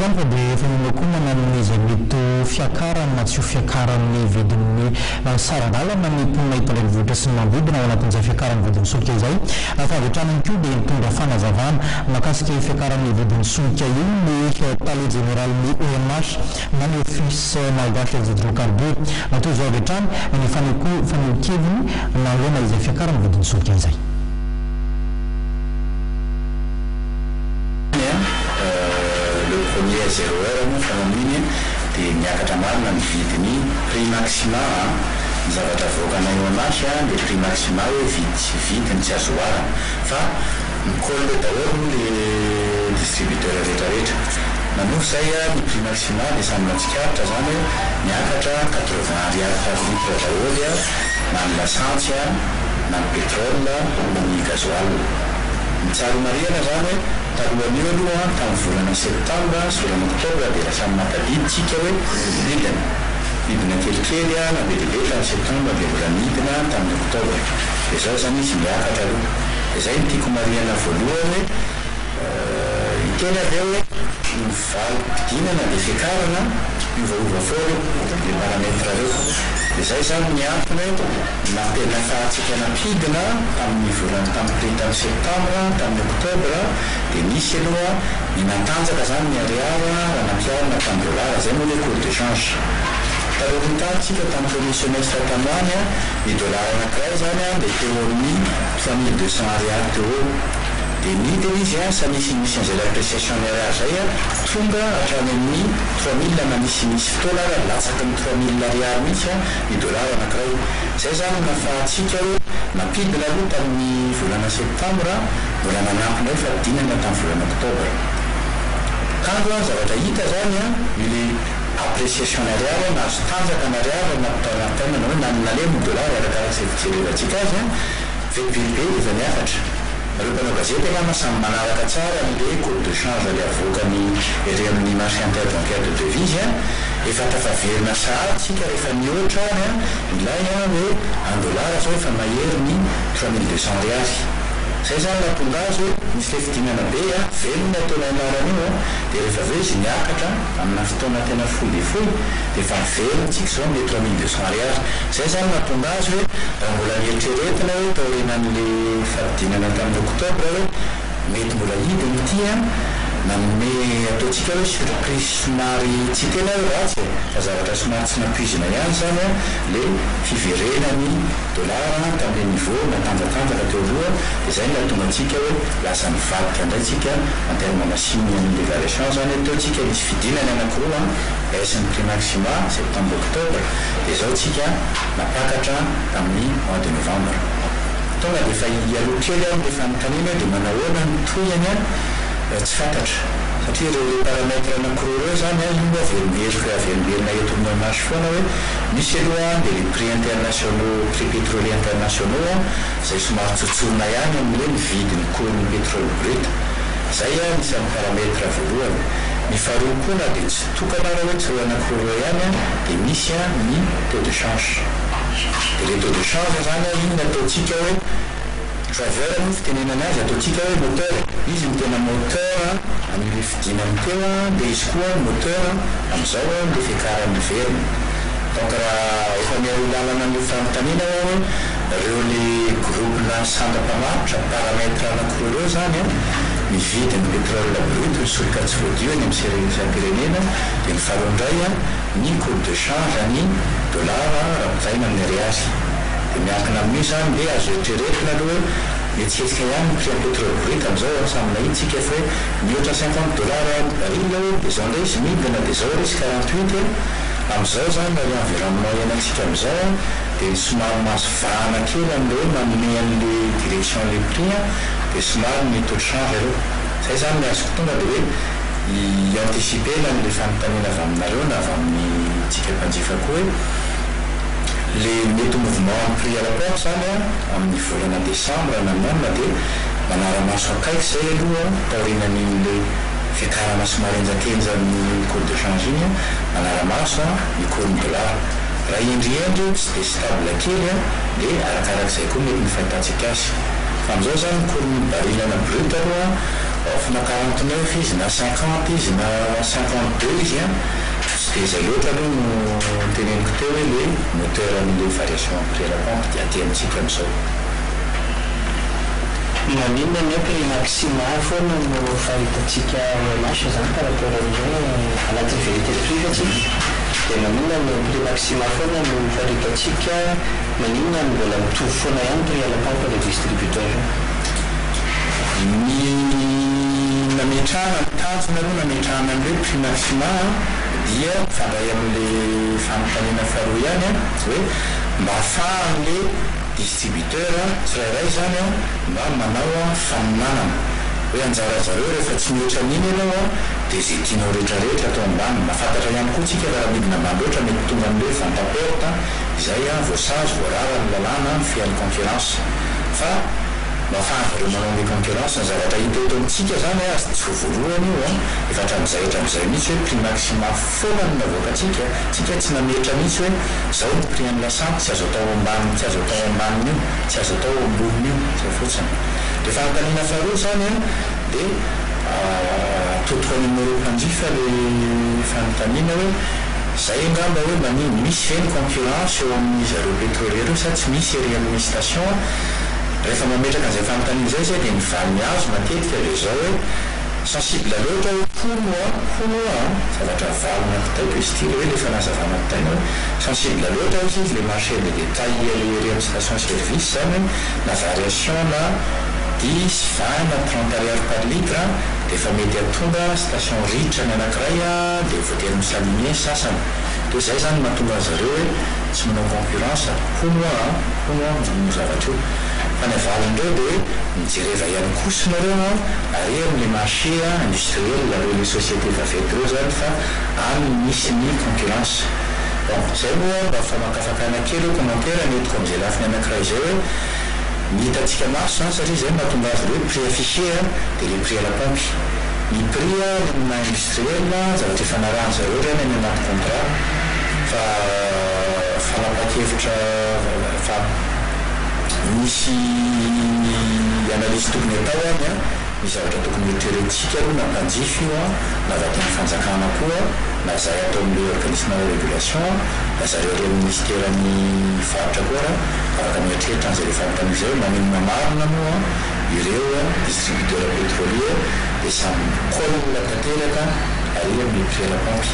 zany fa dia fanomakoa manano izay mety fiakarany na tsy ho fiakaran'ny vidin'ny saradalana ny mponina italainy vohitra sy ny manodidina ao anatin'izay fiakaran'ny vidin'ny solika izay fa avy hatrany koa dia mitondra fanazavana makasika fiakaran'ny vidin'ny solika io ny palais généralny ONH na ny office malgache des hydrocarbures toy izao avy hatrany ny fanokeviny nahoana izay fiakaran'ny vidin'ny solika izay. Le premier 0 heure moa fanaminy dia miakatra marina ny vidiny prix maxima ny zavatra voakana ONH dia prix maxima hoe vidiny tsy azoara fa mikolle daholo le distributeur rehetrarehetra nanofa zay ny prix maxima dia samy matsikaritra zany hoe miakatra 80 ariary par litre daholo na ny lasantsy na ny pétrole na ny gazoil mitsaro mariana zany hoe talohan'io aloha tamin'ny volana septambra sy volana octobre dia lasa matabiditsika hoe vidina kelikely na bedibe tamin'ny septambra dia mbola midina tamin'ny octobre dia zao zany izy miakatra aloha dia zay ny tiako mariana voalohany iteny avy eo hoe valopidinana dia fiakarana iovaova foana le parametre reo dia zay zany miantona natena fahatsika napidina tamin'ny volana tamin'ny septambra tamin'ny octobre dia misy aloha ny natanjaka zany ny ariary raha nampiarina tamin'ny dollara zay moa le cours de change talohan'ny tantsika tamin'ny premier semestre tanoany ny dollara anankiray zany dia teo amin'ny 3200 ariary teo dia midiny izy sa misy an'izay l'appréciation ny ariary zay tonga hatrany amin'ny 3000 na misy fotoana latsaky ny 3000 ariary mihitsy ny dollara anankiray zay zany nafahatsika hoe napidina aloha tamin'ny volana septambra mbola nanampina hoe fadinana tamin'ny volana octobre kango zavatra hita zany ile appréciation ny ariary nahazo tanjaka ny ariary napitainana hoe nanalemo dollara arakarak'izay fijerevantsika azy vetively be efa miafatra reo mpanao gazety angamba samy manaraka tsara le cours de change le avoakany ere amin'ny marché interbancaire de devise efa tafaverina sahatsika rehefa mihoatra ilay hoe un dollara zao efa mahery ny 3200 ariary zay zany natonga azy hoe misy le fidinana be velona taona ianarana io dia rehefa aveo izy miakatra amina fotoana tena fohy dia fohy dia efa velontsika zao le 3200 ariary zay zany natonga azy hoe raha mbola nieritreretina hoe taorenan'le fadinana tamin'ny octobre hoe mety mbola hidiny ity nanome ataontsika hoe surprise somary tsy tena hoe ratsy fa zavatra somary tsy nampuizina ihany zany le fiverenany dollara tamin'le niveau natanjatanjaka teo aloha dia zay natonga antsika hoe lasa mivadika indray tsika en terme machine an'le variation zany ataontsika misy fidinany anankiroa baisse ny prix maxima septembre octobre dia zao tsika napakatra tamin'ny mois de novembre tonga dia efa ialoha kely le fanontaniana dia manahoana ny toyany tsy fantatra satria reo parametre anankiroa reo zany io avelomberina eto amin'ny marché foana hoe misy aloha dia les prix internationaux prix pétrolier internationaux zay somary tsotsorona ihany amin'le mividiny cours-ny pétrole brut zay misy amin'ny parametre voalohany ny faharoa koa na dia tsy tokana raha hoe tsy reo anankiroa ihany dia misy ny taux de change dia le taux de change zany iny ataontsika hoe driver no fitenenana azy ataontsika hoe moteur izy mitena moteur amin'le fidinany teo dia izy koa moteur amin'izao le fiakaran'ny veriny donc raha efa miaro lalana ny fanontaniana reo le groupe na centre-mpamaritra parametre anankiroa reo zany mividy ny pétrole brut ny solika tsy voadio ny am'sam-pirenena dia ny faharoandray ny cours de change ny dollara raha mitaina amin'ny ariary dia miankina amin'io zany le azo eritreretina aloha hoe metsiketika ihany ny prix pétrole brut amin'izao samina itsika fa hoe mihoatra 50 dollara baril dia zao ndray izy midina dia zao resy 48 amin'izao zany raha environnement ianantsika amin'izao dia somary mahazo vahana kely amin'le hoe manome an'le direction le prix dia somary ny taux de change reo zay zany ny azoko tonga dia hoe ianticiper n'le fanontaniana avy aminareo na avy amin'ny tsika mpanjifa koa hoe le mety mouvement prix à rapport zany amin'ny volana décembre nanonana dia manara-maso akaiky zay aloha taorinan'le fiakarana somary enjakenjan'ny cours de change iny manara-maso ny cours-ny dollara raha endriendry tsy dia stable kely dia arakarak'izay koa mety ny fahitantsika azy fa amin'izao zany cours-ny barilana brut aloha na 49 izy na 50 izy na 52 izy a tsy dia izay loatra aloha no teneniko teo hoe le moteur amin'le variation prix à la pompe dia aty amintsika amin'izao. Maninona ny prix maximal foana no fahitatsika marche zany par rapport amin'izay anatin'ny vérité privatsika dia maninona ny prix maximal foana no fahitatsika maninona ny mbola mitovy foana ihany prix à la pompe le distributeur ny nametrahana mitanjona aloha nametrahana amin'ireo prix maximal dia mifandray amin'le fanontaniana faharoa ihany a hoe mba ahafahan'le distributeur tsirairay zany a mba manao famonanana hoe anjara zareo rehefa tsy mihoatra n'iny ianao a dia zay tianao rehetrarehetra atao ambany mahafantatra ihany koa tsika raha midina ambany loatra mety tonga amin'le vente-à-perte izay a voasazy voarara ny lalàna fian'ny concurrence fa mba ahafahan'ireo manao ny concurrence ny zavatra hita eto amintsika zany a tsy voalohany io a efa hatramin'izay mihitsy hoe prix maximal foana no navoaka tsika tsy nametra mihitsy hoe zao ny prix an'ny lasante tsy azo atao ambany tsy azo atao ambaniny io tsy azo atao amboniny io zay fotsiny dia fanontaniana faharoa zany a dia totoko numéro mpanjifa le fanontaniana hoe zay angamba hoe manino misy ve ny concurrence eo amin'ny zareo pétrolier io sa tsy misy ery amin'ny station rehefa mametraka an'izay fanontaniana zay zay dia mivaly azo matetika le zao hoe sensible loatra hoe fono zavatra valona taiko izy ty hoe le fanazavana taina hoe sensible loatra izy le marché de détail le ery amin'ny station service zany na variation na 10, 20 na 30 ariary par litre dia efa mety atonga station ritra ny anankiray dia voatery misaligné sasany dia zay zany mahatonga an'zareo hoe tsy manao concurrence hono no zavatra io fa ny avalindreo dia hoe mijereva ihany kosinareo ary amin'le marché industriel areo le société vaventy reo zany fa aminy misy ny concurrence bon zay moa mba famakafakana kely hoe commentaire netiko amin'izay lafiny anankiray zay hoe mihitatsika maso zany satria zay mahatonga azy hoe prix affiché dia le prix à la pompe ny prix amina industriel zavatra efa narany zareo reny any anaty contrat fa fanapa-kevitra fa misy analyse tokony atao any misy zavatra tokony eritreretintsika aloha na mpanjify io na vatan'ny fanjakana koa na zay atao amin'le organisme de régulation na zareo reo ministèran'ny faritra koa raha afaka mieritreritra an'izay rehefa anotan'izay maninona marina moa ireo distributeur pétrolier dia samy kolona tanteraka ary amin'ny prix à la pompe